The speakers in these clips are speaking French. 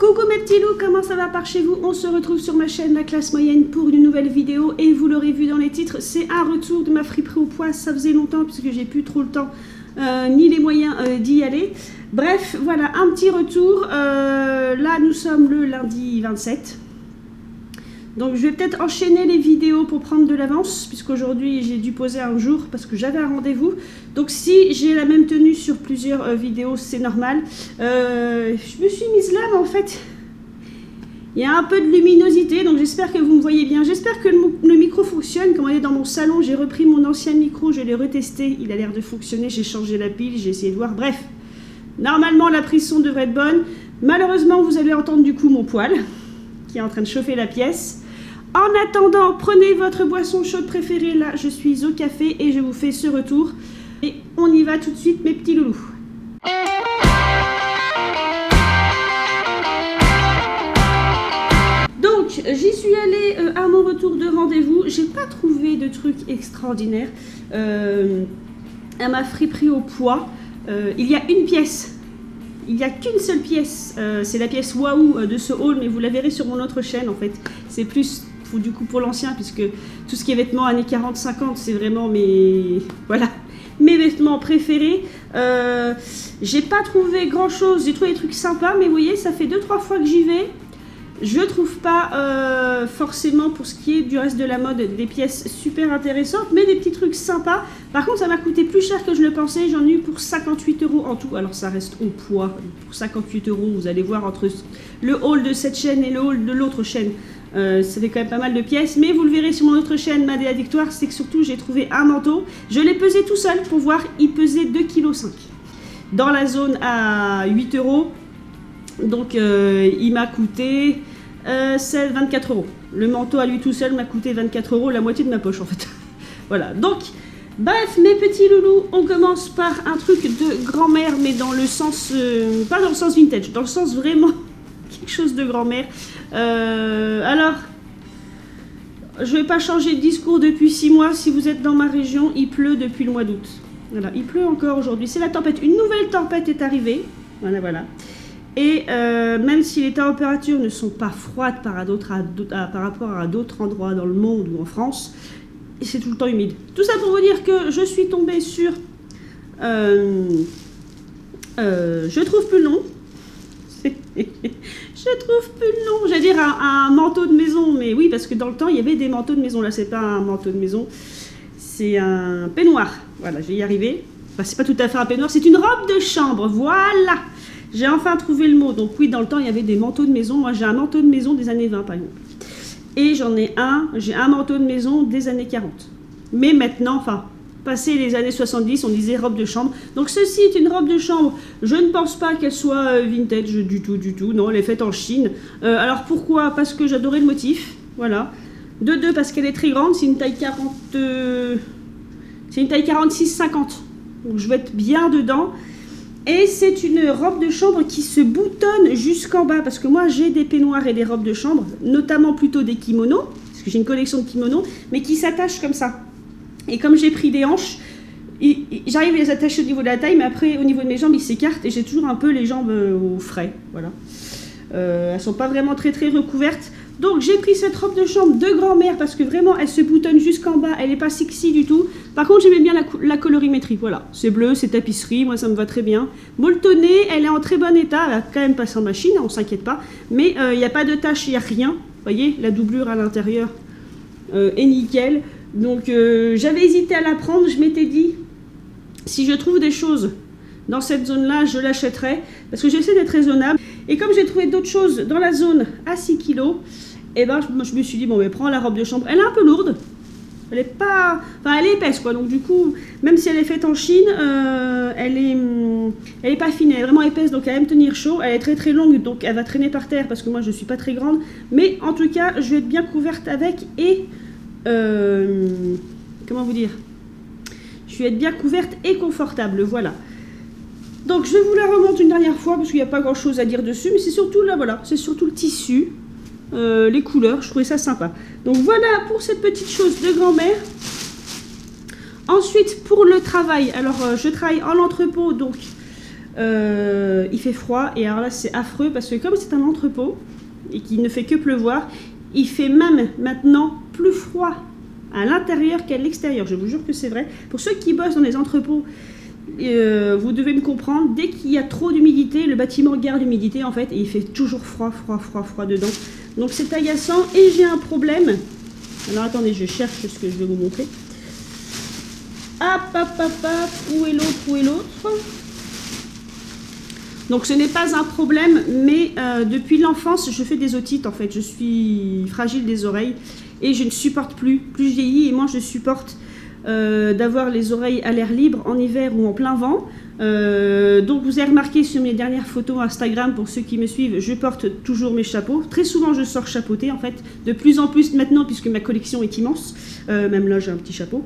Coucou mes petits loups, comment ça va par chez vous? On se retrouve sur ma chaîne La Classe Moyenne pour une nouvelle vidéo et vous l'aurez vu dans les titres, c'est un retour de ma friperie au poids. Ça faisait longtemps puisque j'ai plus trop le temps ni les moyens d'y aller. Bref, voilà, un petit retour. Là nous sommes le lundi 27. Donc je vais peut-être enchaîner les vidéos pour prendre de l'avance, puisqu'aujourd'hui j'ai dû poser un jour parce que j'avais un rendez-vous. Donc si j'ai la même tenue sur plusieurs vidéos, c'est normal. Je me suis mise là, mais en fait, il y a un peu de luminosité, donc j'espère que vous me voyez bien. J'espère que le micro fonctionne. Comme on est dans mon salon, j'ai repris mon ancien micro, je l'ai retesté, il a l'air de fonctionner, j'ai changé la pile, j'ai essayé de voir. Bref, normalement la prise son devrait être bonne. Malheureusement, vous allez entendre du coup mon poêle qui est en train de chauffer la pièce. En attendant, prenez votre boisson chaude préférée. Là, je suis au café et je vous fais ce retour. Et on y va tout de suite, mes petits loulous. Donc, j'y suis allée à mon retour de rendez-vous. J'ai pas trouvé de trucs extraordinaires. Elle m'a friperie au poids. Il y a une pièce. Il n'y a qu'une seule pièce. C'est la pièce Waouh de ce haul, mais vous la verrez sur mon autre chaîne en fait. C'est plus du coup pour l'ancien, puisque tout ce qui est vêtements années 40-50, c'est vraiment mes vêtements préférés. J'ai pas trouvé grand chose, j'ai trouvé des trucs sympas, mais vous voyez, ça fait 2-3 fois que j'y vais. Je trouve pas forcément, pour ce qui est du reste de la mode, des pièces super intéressantes, mais des petits trucs sympas. Par contre, ça m'a coûté plus cher que je le pensais. J'en ai eu pour 58 € en tout. Alors, ça reste au poids. Pour 58 €, vous allez voir, entre le haul de cette chaîne et le haul de l'autre chaîne, ça fait quand même pas mal de pièces. Mais vous le verrez sur mon autre chaîne, Madéa Victoire, c'est que surtout, j'ai trouvé un manteau. Je l'ai pesé tout seul pour voir. Il pesait 2,5 kg. Dans la zone à 8 €. Donc, il m'a coûté 24 €. Le manteau à lui tout seul m'a coûté 24 €, la moitié de ma poche en fait. Voilà, donc, bref, mes petits loulous, on commence par un truc de grand-mère, mais dans le sens, pas dans le sens vintage, dans le sens vraiment quelque chose de grand-mère. Alors, je vais pas changer de discours depuis 6 mois. Si vous êtes dans ma région, il pleut depuis le mois d'août. Voilà, il pleut encore aujourd'hui. C'est la tempête. Une nouvelle tempête est arrivée. Voilà. Et même si les températures ne sont pas froides par rapport à d'autres endroits dans le monde ou en France, c'est tout le temps humide. Tout ça pour vous dire que je suis tombée sur... je trouve plus le nom. Je trouve plus le nom. J'allais dire un manteau de maison, mais oui, parce que dans le temps, il y avait des manteaux de maison. Là, c'est pas un manteau de maison, c'est un peignoir. Voilà, je vais y arriver. Enfin, c'est pas tout à fait un peignoir, c'est une robe de chambre. Voilà. J'ai enfin trouvé le mot. Donc oui, dans le temps, il y avait des manteaux de maison. Moi, j'ai un manteau de maison des années 20, par exemple. Et j'ai un manteau de maison des années 40. Mais maintenant, enfin, passé les années 70, on disait robe de chambre. Donc ceci est une robe de chambre. Je ne pense pas qu'elle soit vintage du tout. Non, elle est faite en Chine. Alors pourquoi? Parce que j'adorais le motif. Voilà. De deux, parce qu'elle est très grande. C'est une taille 40... c'est une taille 46-50. Donc je vais être bien dedans. Et c'est une robe de chambre qui se boutonne jusqu'en bas, parce que moi j'ai des peignoirs et des robes de chambre, notamment plutôt des kimonos, parce que j'ai une collection de kimonos, mais qui s'attachent comme ça. Et comme j'ai pris des hanches, j'arrive à les attacher au niveau de la taille, mais après au niveau de mes jambes ils s'écartent et j'ai toujours un peu les jambes au frais. Voilà. Elles sont pas vraiment très recouvertes. Donc j'ai pris cette robe de chambre de grand-mère parce que vraiment elle se boutonne jusqu'en bas, elle n'est pas sexy du tout. Par contre j'aimais bien la colorimétrie, voilà. C'est bleu, c'est tapisserie, moi ça me va très bien. Molletonnée, elle est en très bon état, elle a quand même passé en machine, on s'inquiète pas. Mais il n'y a pas de tache, il n'y a rien. Vous voyez, la doublure à l'intérieur est nickel. Donc j'avais hésité à la prendre, je m'étais dit, si je trouve des choses dans cette zone-là, je l'achèterai. Parce que j'essaie d'être raisonnable. Et comme j'ai trouvé d'autres choses dans la zone à 6 kg, et ben je me suis dit, bon, mais prends la robe de chambre. Elle est un peu lourde. Elle est pas... Enfin, elle est épaisse, quoi. Donc, du coup, même si elle est faite en Chine, elle est pas fine. Elle est vraiment épaisse, donc elle va me tenir chaud. Elle est très longue, donc elle va traîner par terre, parce que moi, je suis pas très grande. Mais, en tout cas, je vais être bien couverte avec et... comment vous dire? Je vais être bien couverte et confortable, voilà. Donc, je vous la remonte une dernière fois, parce qu'il n'y a pas grand-chose à dire dessus. Mais c'est surtout, là, voilà, c'est surtout le tissu. Les couleurs, je trouvais ça sympa. Donc voilà pour cette petite chose de grand-mère. Ensuite pour le travail, alors je travaille en entrepôt, donc il fait froid, et alors là c'est affreux, parce que comme c'est un entrepôt, et qu'il ne fait que pleuvoir, il fait même maintenant plus froid à l'intérieur qu'à l'extérieur. Je vous jure que c'est vrai. Pour ceux qui bossent dans les entrepôts, vous devez me comprendre, dès qu'il y a trop d'humidité, le bâtiment garde l'humidité en fait, et il fait toujours froid dedans. Donc c'est agaçant, et j'ai un problème. Alors attendez, je cherche ce que je vais vous montrer. Où est l'autre? Donc ce n'est pas un problème, mais depuis l'enfance, je fais des otites en fait. Je suis fragile des oreilles et je ne supporte plus je vieillis, et moi je supporte d'avoir les oreilles à l'air libre en hiver ou en plein vent. Donc vous avez remarqué sur mes dernières photos Instagram, pour ceux qui me suivent, je porte toujours mes chapeaux. Très souvent je sors chapeauté en fait, de plus en plus maintenant puisque ma collection est immense. Même là j'ai un petit chapeau.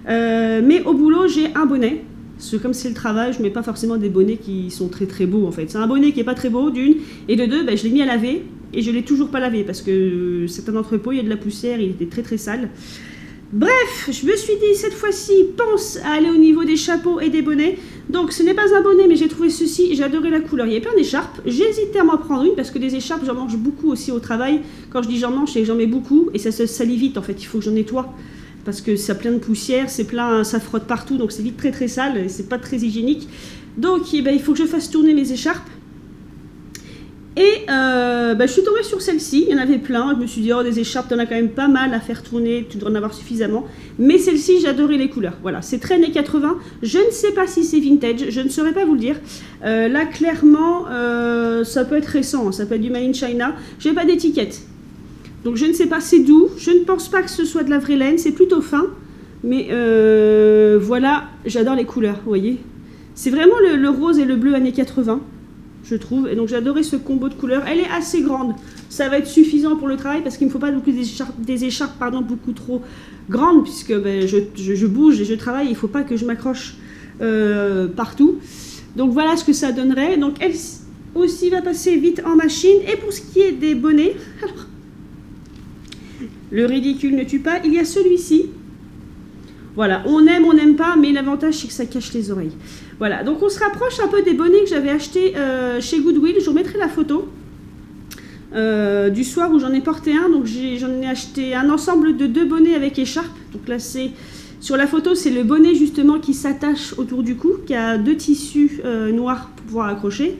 Mais au boulot j'ai un bonnet. Parce que comme c'est le travail, je ne mets pas forcément des bonnets qui sont très très beaux en fait. C'est un bonnet qui n'est pas très beau d'une, et de deux, je l'ai mis à laver et je ne l'ai toujours pas lavé parce que c'est un entrepôt, il y a de la poussière, il était très très sale. Bref, je me suis dit cette fois-ci, pense à aller au niveau des chapeaux et des bonnets. Donc ce n'est pas un bonnet, mais j'ai trouvé ceci, j'ai adoré la couleur. Il y avait plein d'écharpes, j'ai hésité à m'en prendre une parce que des écharpes, j'en mange beaucoup aussi au travail. Quand je dis j'en mange, c'est que j'en mets beaucoup et ça se salit vite en fait, il faut que j'en nettoie. Parce que ça a plein de poussière, ça frotte partout, donc c'est vite très très sale, et c'est pas très hygiénique. Donc il faut que je fasse tourner mes écharpes. Et je suis tombée sur celle-ci, il y en avait plein, je me suis dit, oh des écharpes, t'en as quand même pas mal à faire tourner, tu dois en avoir suffisamment. Mais celle-ci, j'adorais les couleurs, voilà, c'est très années 80, je ne sais pas si c'est vintage, je ne saurais pas vous le dire. Là, clairement, ça peut être récent, ça peut être du Made in China, j'ai pas d'étiquette. Donc je ne sais pas, c'est doux, je ne pense pas que ce soit de la vraie laine, c'est plutôt fin. Mais voilà, j'adore les couleurs, vous voyez. C'est vraiment le rose et le bleu années 80, je trouve. Et donc j'ai adoré ce combo de couleurs. Elle est assez grande, ça va être suffisant pour le travail parce qu'il ne me faut pas non plus des écharpes beaucoup trop grandes. Puisque je bouge et je travaille, il ne faut pas que je m'accroche partout. Donc voilà ce que ça donnerait. Donc elle aussi va passer vite en machine. Et pour ce qui est des bonnets, alors... Le ridicule ne tue pas. Il y a celui-ci. Voilà, on aime, on n'aime pas, mais l'avantage c'est que ça cache les oreilles. Voilà, donc on se rapproche un peu des bonnets que j'avais achetés chez Goodwill. Je vous remettrai la photo du soir où j'en ai porté un. Donc j'en ai acheté un ensemble de 2 bonnets avec écharpe. Donc là c'est sur la photo, c'est le bonnet justement qui s'attache autour du cou, qui a 2 tissus noirs pour pouvoir accrocher.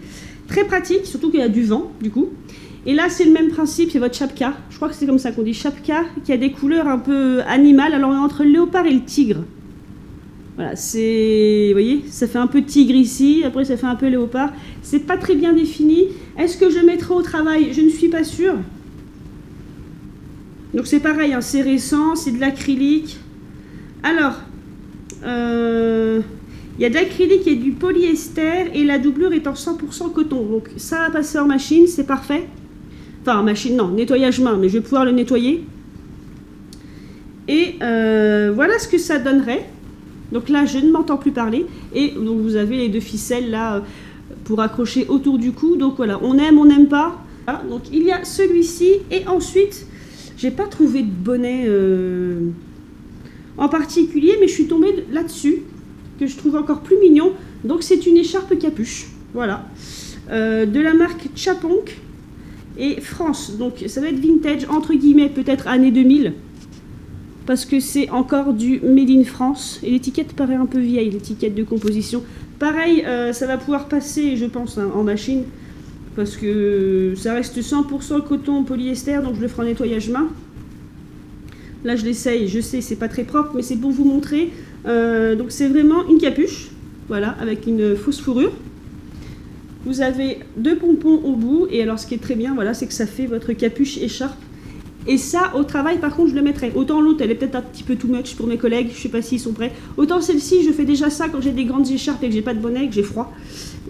Très pratique, surtout qu'il y a du vent du coup. Et là, c'est le même principe, c'est votre chapka. Je crois que c'est comme ça qu'on dit chapka, qui a des couleurs un peu animales. Alors, on est entre le léopard et le tigre. Voilà, c'est... Vous voyez, ça fait un peu tigre ici, après ça fait un peu léopard. C'est pas très bien défini. Est-ce que je mettrai au travail? Je ne suis pas sûre. Donc, c'est pareil, hein, c'est récent, c'est de l'acrylique. Alors, il y a de l'acrylique et du polyester, et la doublure est en 100% coton. Donc, ça va passer en machine, c'est parfait. Enfin, machine, non, nettoyage main, mais je vais pouvoir le nettoyer. Et voilà ce que ça donnerait. Donc là, je ne m'entends plus parler. Et donc, vous avez les 2 ficelles là pour accrocher autour du cou. Donc voilà, on aime, on n'aime pas. Voilà, donc il y a celui-ci. Et ensuite, j'ai pas trouvé de bonnet en particulier, mais je suis tombée là-dessus, que je trouve encore plus mignon. Donc c'est une écharpe capuche. Voilà. De la marque Chaponk. Et France, donc ça va être vintage, entre guillemets, peut-être année 2000, parce que c'est encore du Made in France, et l'étiquette paraît un peu vieille, l'étiquette de composition. Pareil, ça va pouvoir passer, je pense, hein, en machine, parce que ça reste 100% coton polyester, donc je le ferai en nettoyage main. Là, je l'essaye, je sais, c'est pas très propre, mais c'est pour vous montrer. Donc c'est vraiment une capuche, voilà, avec une fausse fourrure. Vous avez 2 pompons au bout, et alors ce qui est très bien, voilà, c'est que ça fait votre capuche écharpe. Et ça, au travail, par contre, je le mettrai. Autant l'autre, elle est peut-être un petit peu too much pour mes collègues, je sais pas s'ils sont prêts. Autant celle-ci, je fais déjà ça quand j'ai des grandes écharpes et que j'ai pas de bonnet, et que j'ai froid.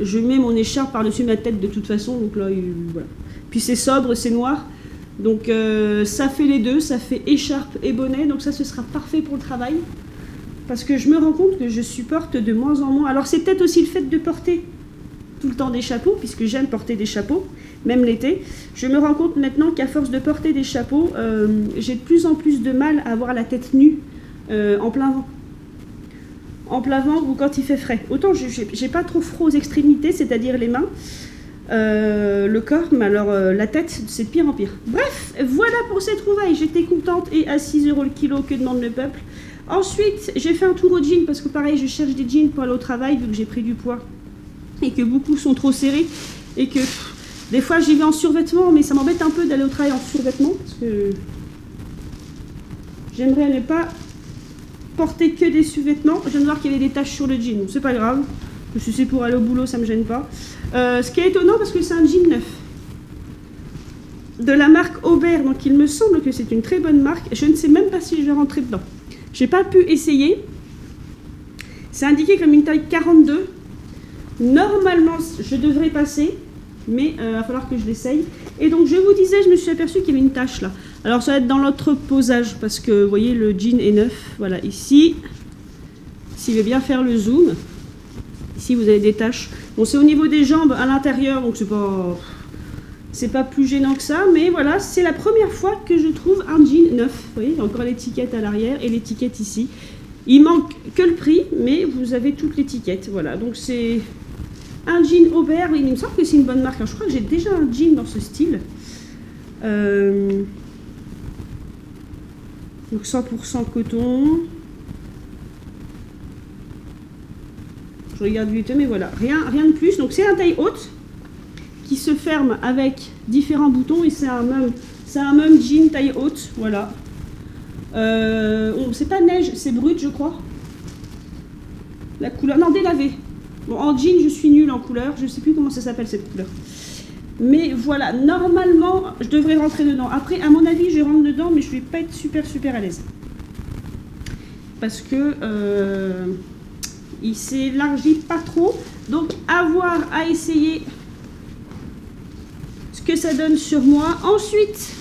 Je mets mon écharpe par-dessus ma tête de toute façon, donc là, voilà. Puis c'est sobre, c'est noir. Donc ça fait les deux, ça fait écharpe et bonnet, donc ça, ce sera parfait pour le travail. Parce que je me rends compte que je supporte de moins en moins. Alors c'est peut-être aussi le fait de porter tout le temps des chapeaux, puisque j'aime porter des chapeaux, même l'été. Je me rends compte maintenant qu'à force de porter des chapeaux, j'ai de plus en plus de mal à avoir la tête nue en plein vent. en plein vent ou quand il fait frais. Autant j'ai pas trop froid aux extrémités, c'est-à-dire les mains, le corps, mais alors la tête, c'est de pire en pire. Bref, voilà pour ces trouvailles. J'étais contente et à 6 € le kilo, que demande le peuple. Ensuite, j'ai fait un tour au jean parce que pareil, je cherche des jeans pour aller au travail vu que j'ai pris du poids et que beaucoup sont trop serrés et que des fois j'y vais en survêtement, mais ça m'embête un peu d'aller au travail en survêtement parce que j'aimerais ne pas porter que des sous-vêtements. Je viens de voir qu'il y avait des taches sur le jean, c'est pas grave. Si c'est pour aller au boulot, ça me gêne pas. Ce qui est étonnant parce que c'est un jean neuf de la marque Aubert, donc il me semble que c'est une très bonne marque. Je ne sais même pas si je vais rentrer dedans. J'ai pas pu essayer. C'est indiqué comme une taille 42. Normalement, je devrais passer, mais il va falloir que je l'essaye. Et donc, je vous disais, je me suis aperçue qu'il y avait une tache là. Alors, ça va être dans l'autre posage, parce que, vous voyez, le jean est neuf. Voilà, ici. S'il veut bien faire le zoom. Ici, vous avez des taches. Bon, c'est au niveau des jambes, à l'intérieur, donc c'est pas plus gênant que ça. Mais voilà, c'est la première fois que je trouve un jean neuf. Vous voyez, il y a encore l'étiquette à l'arrière et l'étiquette ici. Il manque que le prix, mais vous avez toute l'étiquette. Voilà, donc c'est un jean Aubert. Il me semble que c'est une bonne marque. Alors, je crois que j'ai déjà un jean dans ce style. Donc 100% coton. Je regarde vite, mais voilà, rien de plus. Donc c'est un taille haute qui se ferme avec différents boutons et c'est un même jean taille haute. Voilà. C'est pas neige, c'est brut, je crois. La couleur, non, délavé. Bon, en jean, je suis nulle en couleur. Je sais plus comment ça s'appelle cette couleur. Mais voilà, normalement, je devrais rentrer dedans. Après, à mon avis, je rentre dedans, mais je vais pas être super à l'aise. Parce que il s'élargit pas trop. Donc, à voir, à essayer ce que ça donne sur moi. Ensuite,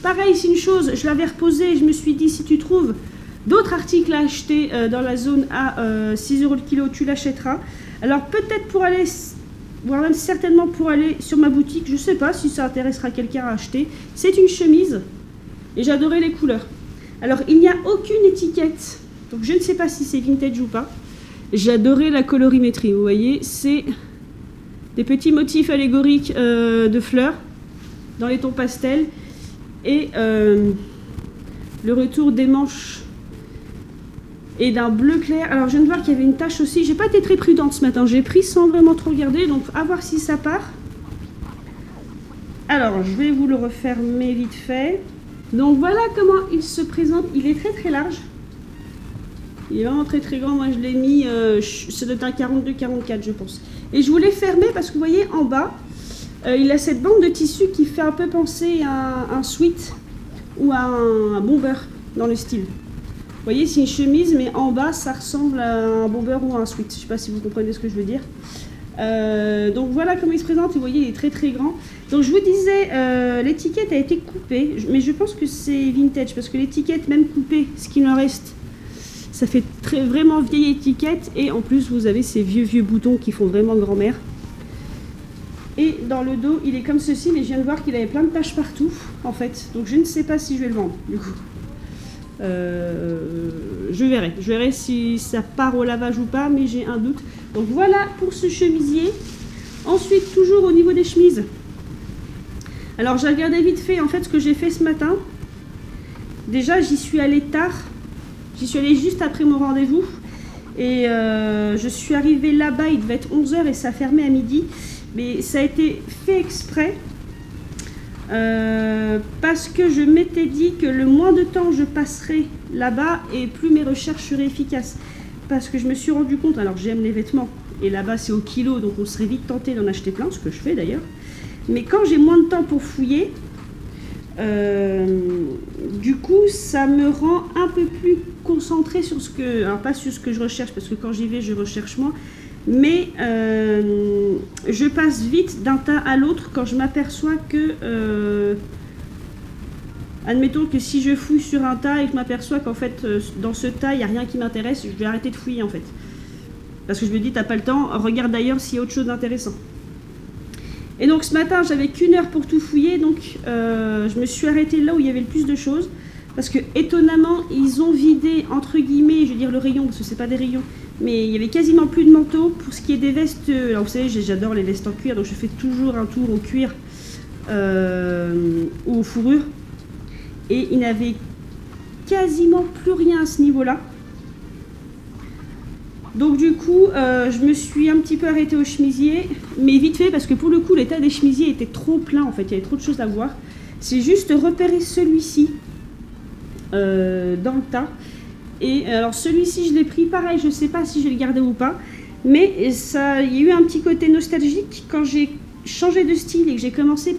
pareil, c'est une chose, je l'avais reposé, je me suis dit, si tu trouves d'autres articles à acheter dans la zone à 6 € le kilo, tu l'achèteras. Alors, peut-être pour aller, voire même certainement pour aller sur ma boutique, je sais pas si ça intéressera quelqu'un à acheter. C'est une chemise et j'adorais les couleurs. Alors, il n'y a aucune étiquette, donc je ne sais pas si c'est vintage ou pas. J'adorais la colorimétrie, vous voyez, c'est des petits motifs allégoriques de fleurs dans les tons pastels et le retour des manches et d'un bleu clair. Alors je viens de voir qu'il y avait une tache aussi, j'ai pas été très prudente ce matin, j'ai pris sans vraiment trop regarder, donc à voir si ça part. Alors je vais vous le refermer vite fait. Donc voilà comment il se présente, il est très large. Il est vraiment très grand, moi je l'ai mis, ça doit être un 42-44 je pense. Et je voulais fermer parce que vous voyez en bas, il a cette bande de tissu qui fait un peu penser à un sweat ou à un bomber dans le style. Vous voyez, c'est une chemise, mais en bas ça ressemble à un bomber ou à un sweat. Je ne sais pas si vous comprenez ce que je veux dire. Donc voilà comment il se présente, vous voyez il est très grand. Donc je vous disais, l'étiquette a été coupée, mais je pense que c'est vintage parce que l'étiquette même coupée, ce qu'il en reste, ça fait vraiment vieille étiquette et en plus vous avez ces vieux boutons qui font vraiment grand-mère. Et dans le dos il est comme ceci, mais je viens de voir qu'il avait plein de taches partout en fait, donc je ne sais pas si je vais le vendre du coup. Je verrai si ça part au lavage ou pas, mais j'ai un doute. Donc voilà pour ce chemisier. Ensuite, toujours au niveau des chemises, alors j'ai regardé vite fait en fait ce que j'ai fait ce matin. Déjà j'y suis allée tard. J'y suis allée juste après mon rendez-vous et je suis arrivée là-bas, il devait être 11 h et ça fermait à midi. Mais ça a été fait exprès parce que je m'étais dit que le moins de temps je passerais là-bas et plus mes recherches seraient efficaces. Parce que je me suis rendu compte, alors j'aime les vêtements et là-bas c'est au kilo donc on serait vite tenté d'en acheter plein, ce que je fais d'ailleurs. Mais quand j'ai moins de temps pour fouiller, du coup ça me rend un peu plus concentré sur ce que, alors pas sur ce que je recherche parce que quand j'y vais je recherche moins, mais je passe vite d'un tas à l'autre quand je m'aperçois que admettons que si je fouille sur un tas et que je m'aperçois qu'en fait dans ce tas il n'y a rien qui m'intéresse, je vais arrêter de fouiller en fait parce que je me dis t'as pas le temps, regarde d'ailleurs s'il y a autre chose d'intéressant. Et donc ce matin j'avais qu'1 heure pour tout fouiller, donc je me suis arrêtée là où il y avait le plus de choses. parce que étonnamment, ils ont vidé, entre guillemets, je veux dire le rayon, parce que c'est pas des rayons, mais il y avait quasiment plus de manteaux. Pour ce qui est des vestes, alors vous savez, j'adore les vestes en cuir, donc je fais toujours un tour au cuir ou aux fourrures. Et il n'avait quasiment plus rien à ce niveau-là. Donc du coup, je me suis un petit peu arrêtée au chemisier, mais vite fait, parce que pour le coup, l'état des chemisiers était trop plein, en fait, il y avait trop de choses à voir. C'est juste repérer celui-ci dans le tas. Et alors celui-ci, je l'ai pris, pareil, je ne sais pas si je vais le garder ou pas, mais ça, il y a eu un petit côté nostalgique quand j'ai changé de style et que j'ai commencé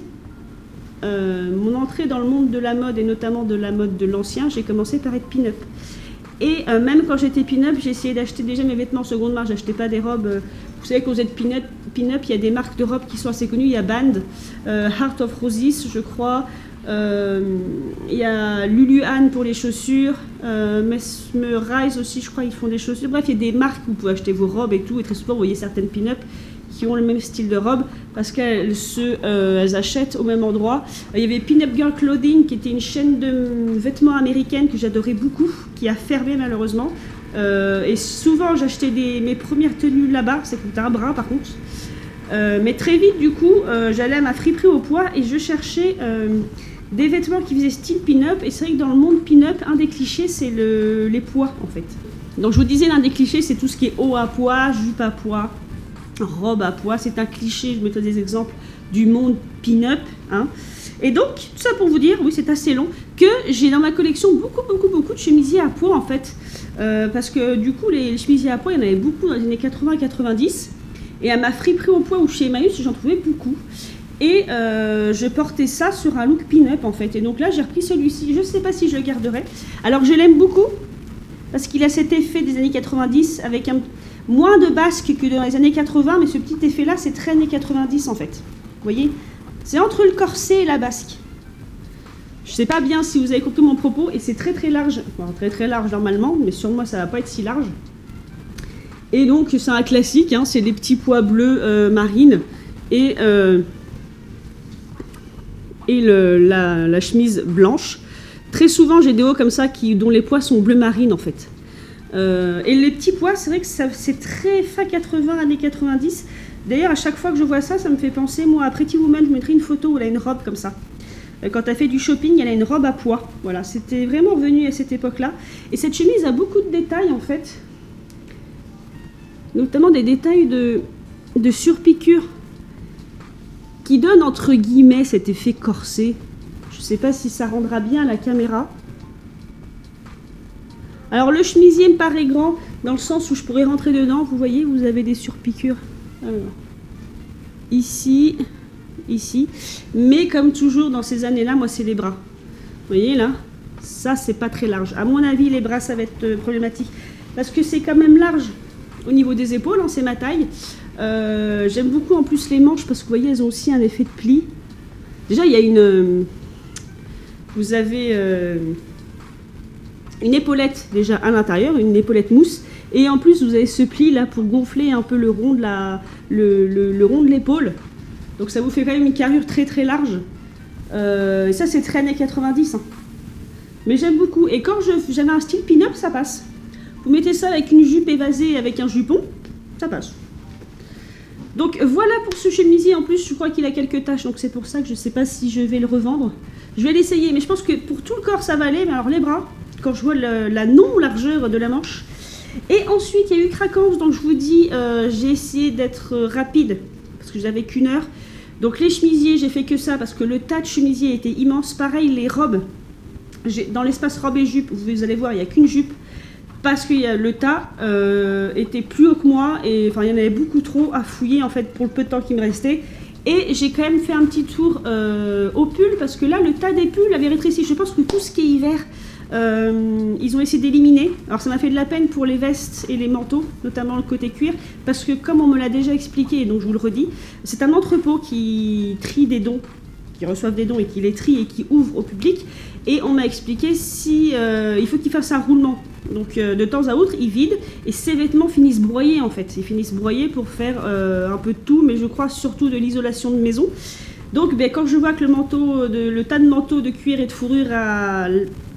mon entrée dans le monde de la mode, et notamment de la mode de l'ancien. J'ai commencé par être pin-up. Et même quand j'étais pin-up, j'ai essayé d'acheter déjà mes vêtements en seconde main. J'achetais pas des robes. Vous savez, quand vous êtes pin-up, il y a des marques de robes qui sont assez connues. Il y a Band, Heart of Roses, je crois. Il y a Luluanne pour les chaussures. Mesmerize aussi, je crois, ils font des chaussures. Bref, il y a des marques où vous pouvez acheter vos robes et tout. Et très souvent, vous voyez certaines pin-up qui ont le même style de robe parce qu'elles elles achètent au même endroit. Il y avait Pin-Up Girl Clothing qui était une chaîne de vêtements américaine que j'adorais beaucoup, qui a fermé malheureusement. Et souvent j'achetais mes premières tenues là-bas, ça coûtait un bras par contre. Mais très vite du coup, j'allais à ma friperie au poids et je cherchais des vêtements qui faisaient style pin-up. Et c'est vrai que dans le monde pin-up, un des clichés c'est les poids en fait. Donc je vous disais, l'un des clichés c'est tout ce qui est haut à poids, jupe à poids, robe à poids. C'est un cliché, je mettrai des exemples du monde pin-up, hein. Et donc, tout ça pour vous dire, oui c'est assez long, que j'ai dans ma collection beaucoup de chemisiers à pois en fait. Parce que du coup, les chemisiers à pois, il y en avait beaucoup dans les années 80 et 90. Et à ma friperie au pois ou chez Emmaüs, j'en trouvais beaucoup. Et je portais ça sur un look pin-up en fait. Et donc là, j'ai repris celui-ci. Je ne sais pas si je le garderai. Alors je l'aime beaucoup, parce qu'il a cet effet des années 90 avec moins de basque que dans les années 80, mais ce petit effet-là, c'est très années 90 en fait. Vous voyez ? C'est entre le corset et la basque. Je ne sais pas bien si vous avez compris mon propos, et c'est très large. Enfin, très large normalement, mais sur moi, ça ne va pas être si large. Et donc, c'est un classique, hein, c'est des petits pois bleus marine et la chemise blanche. Très souvent, j'ai des hauts comme ça dont les pois sont bleu marine en fait. Et les petits pois, c'est vrai que c'est très fin 80, années 90. D'ailleurs, à chaque fois que je vois ça, ça me fait penser, moi, à Pretty Woman, je mettrai une photo où elle a une robe comme ça. Quand elle fait du shopping, elle a une robe à pois. Voilà, c'était vraiment revenu à cette époque-là. Et cette chemise a beaucoup de détails, en fait. Notamment des détails de surpiqûre qui donnent, entre guillemets, cet effet corset. Je ne sais pas si ça rendra bien à la caméra. Alors, le chemisier me paraît grand, dans le sens où je pourrais rentrer dedans. Vous voyez, vous avez des surpiqûres. Alors, ici, mais comme toujours dans ces années-là, moi c'est les bras. Vous voyez là, ça c'est pas très large. À mon avis, les bras ça va être problématique parce que c'est quand même large au niveau des épaules, hein, c'est ma taille. J'aime beaucoup en plus les manches parce que vous voyez, elles ont aussi un effet de pli. Déjà, il y a vous avez une épaulette déjà à l'intérieur, une épaulette mousse. Et en plus, vous avez ce pli là pour gonfler un peu le rond de le rond de l'épaule. Donc ça vous fait quand même une carrure très large. Et ça, c'est très années 90. Hein. Mais j'aime beaucoup. Et quand j'avais un style pin-up, ça passe. Vous mettez ça avec une jupe évasée, avec un jupon, ça passe. Donc voilà pour ce chemisier. En plus, je crois qu'il a quelques taches. Donc c'est pour ça que je ne sais pas si je vais le revendre. Je vais l'essayer. Mais je pense que pour tout le corps, ça va aller. Mais alors les bras, quand je vois la non-largeur de la manche. Et ensuite, il y a eu Craquance, donc je vous dis, j'ai essayé d'être rapide, parce que j'avais qu'une heure. Donc les chemisiers, j'ai fait que ça, parce que le tas de chemisiers était immense. Pareil, les robes, dans l'espace robe et jupe, vous allez voir, il n'y a qu'une jupe, parce que le tas était plus haut que moi, et enfin, il y en avait beaucoup trop à fouiller, en fait, pour le peu de temps qui me restait. Et j'ai quand même fait un petit tour au pull, parce que là, le tas des pulls avait rétréci. Je pense que tout ce qui est hiver, ils ont essayé d'éliminer. Alors ça m'a fait de la peine pour les vestes et les manteaux, notamment le côté cuir, parce que comme on me l'a déjà expliqué, et donc je vous le redis, c'est un entrepôt qui trie des dons, qui reçoivent des dons et qui les trie et qui ouvre au public. Et on m'a expliqué il faut qu'il fasse un roulement. Donc de temps à autre, ils vident et ces vêtements finissent broyés en fait. Ils finissent broyés pour faire un peu de tout, mais je crois surtout de l'isolation de maison. Donc ben, quand je vois que le tas de manteaux de cuir et de fourrure a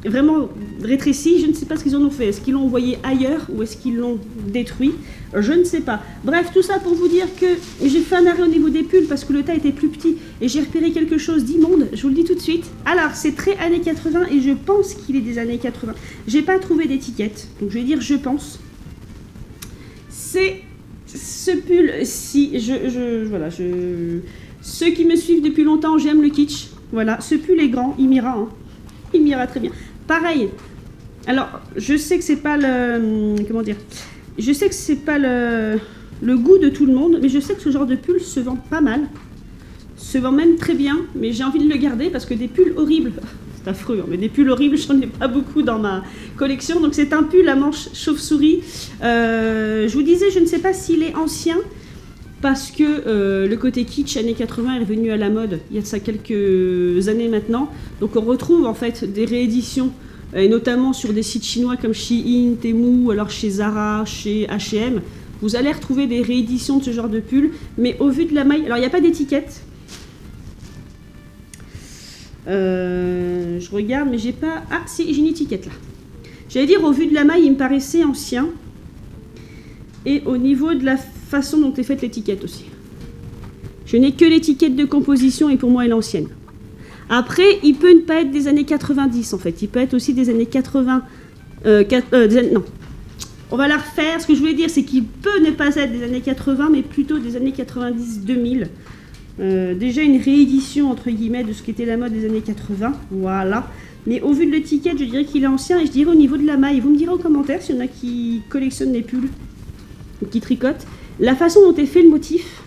vraiment rétréci, je ne sais pas ce qu'ils en ont fait. Est-ce qu'ils l'ont envoyé ailleurs ou est-ce qu'ils l'ont détruit? Je ne sais pas. Bref, tout ça pour vous dire que j'ai fait un arrêt au niveau des pulls parce que le tas était plus petit et j'ai repéré quelque chose d'immonde, je vous le dis tout de suite. Alors, c'est très années 80 et je pense qu'il est des années 80. J'ai pas trouvé d'étiquette, donc je vais dire je pense. C'est ce pull-ci, voilà, ceux qui me suivent depuis longtemps, j'aime le kitsch. Voilà, ce pull est grand, il m'ira, hein. Il m'ira très bien. Pareil, alors, je sais que c'est pas le... Comment dire? Je sais que c'est pas le goût de tout le monde, mais je sais que ce genre de pull se vend pas mal. Se vend même très bien, mais j'ai envie de le garder parce que des pulls horribles... C'est affreux, hein, mais des pulls horribles, j'en ai pas beaucoup dans ma collection. Donc c'est un pull à manches chauve-souris. Je vous disais, je ne sais pas s'il est ancien, parce que le côté kitsch années 80 est revenu à la mode il y a de ça quelques années maintenant. Donc on retrouve en fait des rééditions, et notamment sur des sites chinois comme Shein, Temu, alors chez Zara, chez H&M. Vous allez retrouver des rééditions de ce genre de pull, mais au vu de la maille, alors il n'y a pas d'étiquette. Je regarde, mais j'ai pas... Ah si, j'ai une étiquette là. J'allais dire, au vu de la maille, il me paraissait ancien. Et au niveau de la façon dont est faite l'étiquette aussi. Je n'ai que l'étiquette de composition et pour moi elle est ancienne. Après, il peut ne pas être des années 90 en fait. Il peut être aussi des années 80... non. On va la refaire. Ce que je voulais dire, c'est qu'il peut ne pas être des années 80, mais plutôt des années 90-2000. Déjà une réédition entre guillemets de ce qui était la mode des années 80, voilà. Mais au vu de l'étiquette, je dirais qu'il est ancien et je dirais au niveau de la maille. Vous me direz en commentaire s'il y en a qui collectionnent les pulls ou qui tricotent. La façon dont est fait le motif,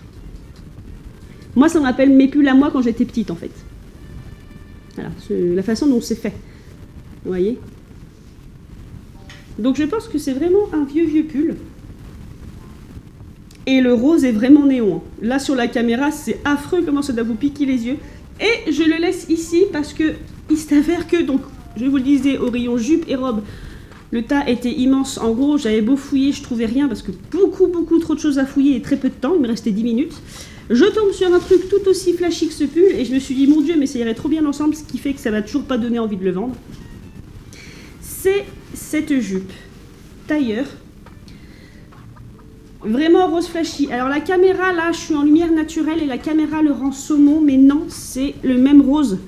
moi ça me rappelle mes pulls à moi quand j'étais petite en fait. Voilà, la façon dont c'est fait. Vous voyez? Donc je pense que c'est vraiment un vieux pull. Et le rose est vraiment néon. Là sur la caméra, c'est affreux comment ça doit vous piquer les yeux. Et je le laisse ici parce que il s'avère que, donc, je vous le disais, au rayon jupe et robe, le tas était immense. En gros, j'avais beau fouiller, je trouvais rien parce que beaucoup trop de choses à fouiller et très peu de temps. Il me restait 10 minutes. Je tombe sur un truc tout aussi flashy que ce pull et je me suis dit, mon Dieu, mais ça irait trop bien ensemble, ce qui fait que ça va toujours pas donner envie de le vendre. C'est cette jupe tailleur. Vraiment rose flashy. Alors la caméra, là, je suis en lumière naturelle et la caméra le rend saumon, mais non, c'est le même rose.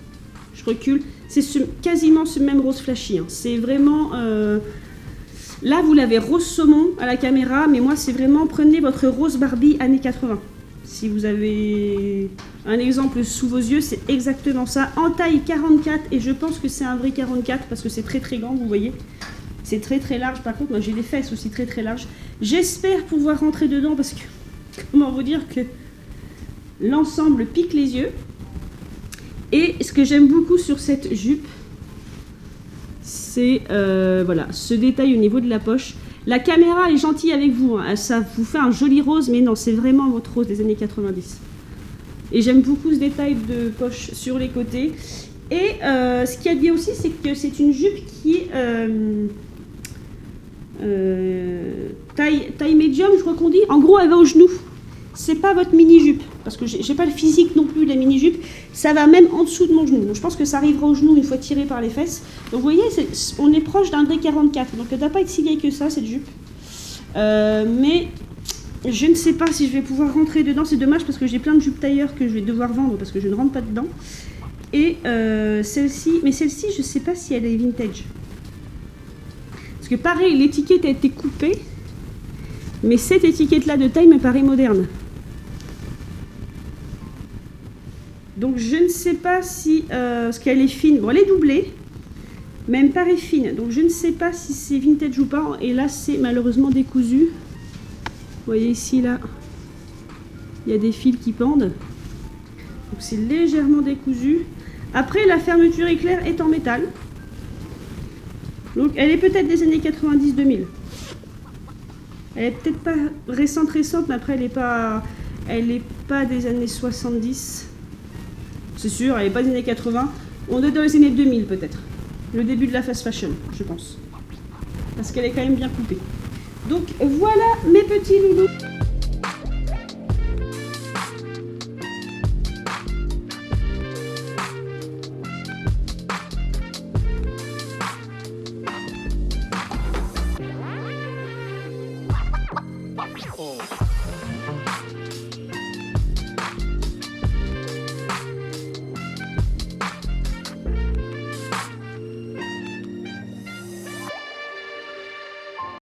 Je recule. C'est quasiment ce même rose flashy. Hein. C'est vraiment... Là, vous l'avez rose saumon à la caméra, mais moi, c'est vraiment... Prenez votre rose Barbie années 80. Si vous avez un exemple sous vos yeux, c'est exactement ça. En taille 44, et je pense que c'est un vrai 44, parce que c'est très grand, vous voyez. C'est très large. Par contre, moi j'ai des fesses aussi très larges. J'espère pouvoir rentrer dedans parce que, comment vous dire que l'ensemble pique les yeux. Et ce que j'aime beaucoup sur cette jupe, c'est voilà, ce détail au niveau de la poche. La caméra est gentille avec vous. Hein. Ça vous fait un joli rose, mais non, c'est vraiment votre rose des années 90. Et j'aime beaucoup ce détail de poche sur les côtés. Et ce qu'il y a de bien aussi, c'est que c'est une jupe qui est... taille médium, je crois qu'on dit. En gros, elle va au genou. C'est pas votre mini-jupe, parce que j'ai pas le physique non plus de la mini-jupe. Ça va même en dessous de mon genou. Donc, je pense que ça arrivera au genou une fois tiré par les fesses. Donc, vous voyez, on est proche d'un vrai 44. Donc, elle ne doit pas être si vieille que ça, cette jupe. Mais je ne sais pas si je vais pouvoir rentrer dedans. C'est dommage parce que j'ai plein de jupes tailleur que je vais devoir vendre parce que je ne rentre pas dedans. Et celle-ci, mais celle-ci, je ne sais pas si elle est vintage. Parce que pareil, l'étiquette a été coupée, mais cette étiquette-là de taille me paraît moderne. Donc je ne sais pas si, parce qu'elle est fine, bon elle est doublée, mais elle me paraît fine. Donc je ne sais pas si c'est vintage ou pas. Et là c'est malheureusement décousu. Vous voyez ici, là, il y a des fils qui pendent. Donc c'est légèrement décousu. Après la fermeture éclair est en métal. Donc elle est peut-être des années 90-2000. Elle est peut-être pas récente, mais après elle est pas des années 70. C'est sûr, elle n'est pas des années 80. On est dans les années 2000 peut-être. Le début de la fast fashion, je pense. Parce qu'elle est quand même bien coupée. Donc voilà mes petits loulous.